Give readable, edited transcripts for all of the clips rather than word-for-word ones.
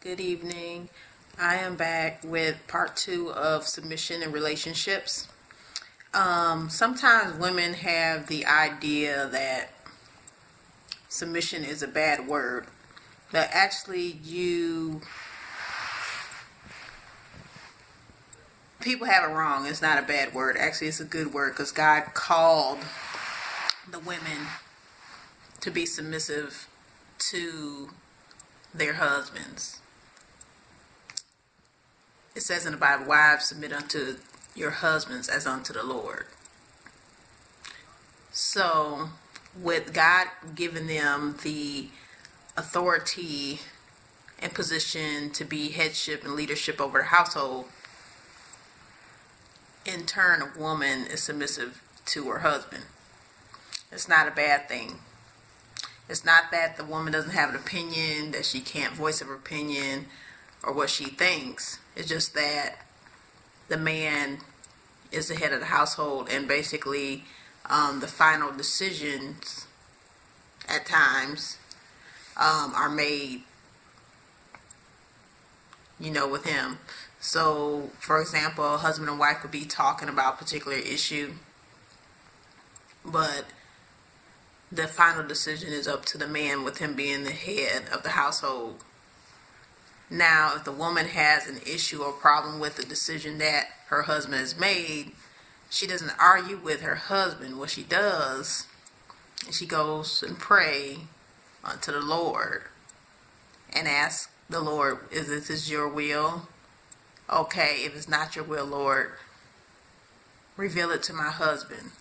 Good evening. I am back with part 2 of submission and relationships. Sometimes women have the idea that submission is a bad word, but actually people have it wrong. It's not a bad word. Actually, it's a good word because God called the women to be submissive to their husbands. It says in the Bible, wives, submit unto your husbands as unto the Lord. So, with God giving them the authority and position to be headship and leadership over the household, in turn, a woman is submissive to her husband. It's not a bad thing. It's not that the woman doesn't have an opinion, that she can't voice her opinion or what she thinks. It's just that the man is the head of the household, and basically the final decisions at times are made, with him. So, for example, a husband and wife could be talking about a particular issue, but the final decision is up to the man, with him being the head of the household. Now, if the woman has an issue or problem with the decision that her husband has made, she doesn't argue with her husband. What she does is she goes and pray unto the Lord and ask the Lord, is this your will? Okay, if it's not your will, Lord, reveal it to my husband.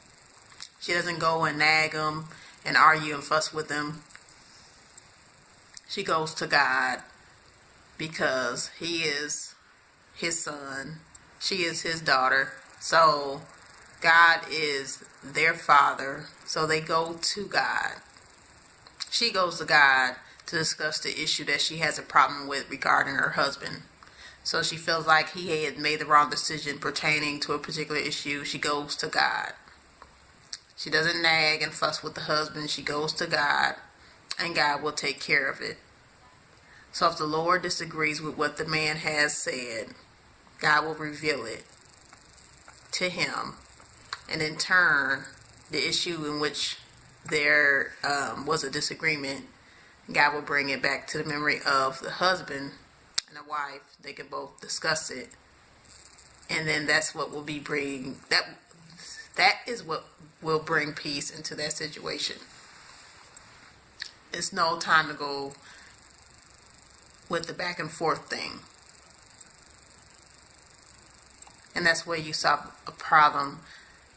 She doesn't go and nag him and argue and fuss with him. She goes to God, because he is his son, she is his daughter, so God is their father, so they go to God. She goes to God to discuss the issue that she has a problem with regarding her husband. So she feels like he had made the wrong decision pertaining to a particular issue. She goes to God. She doesn't nag and fuss with the husband. She goes to God, and God will take care of it. So if the Lord disagrees with what the man has said, God will reveal it to him. And in turn, the issue in which there was a disagreement, God will bring it back to the memory of the husband and the wife. They can both discuss it. And then that's what will be that is what will bring peace into that situation. It's no time to go with the back and forth thing. And that's where you solve a problem,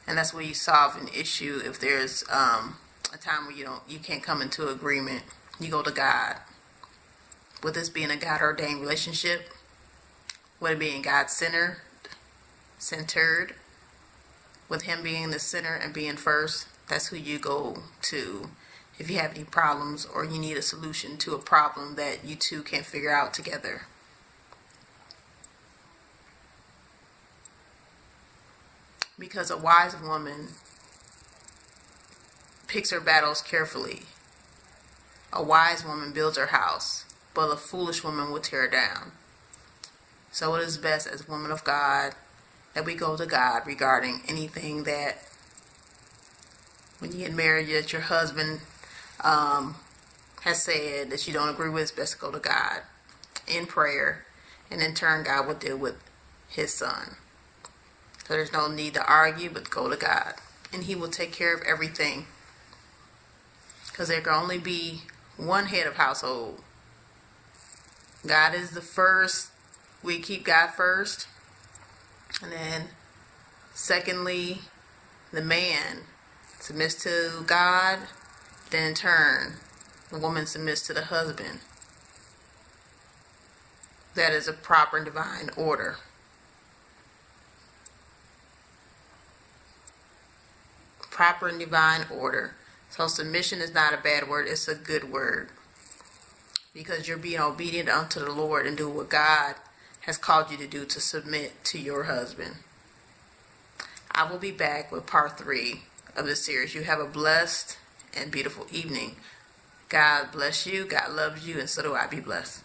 and that's where you solve an issue. If there's a time where you can't come into agreement, you go to God. With this being a God ordained relationship, with it being God centered, with him being the center and being first, that's who you go to if you have any problems or you need a solution to a problem that you two can't figure out together. Because a wise woman picks her battles carefully. A wise woman builds her house, but a foolish woman will tear it down. So it is best as women of God that we go to God regarding anything that, when you get married, that your husband has said that you don't agree with. It's best to go to God in prayer, and in turn God will deal with his son. So there's no need to argue, but go to God, and he will take care of everything, because there can only be one head of household. God is the first. We keep God first, and then secondly, the man submits to God. Then in turn, the woman submits to the husband. That is a proper and divine order. Proper and divine order. So submission is not a bad word, it's a good word. Because you're being obedient unto the Lord and do what God has called you to do, to submit to your husband. I will be back with part 3 of this series. You have a blessed and beautiful evening. God bless you, God loves you, and so do I. Be blessed.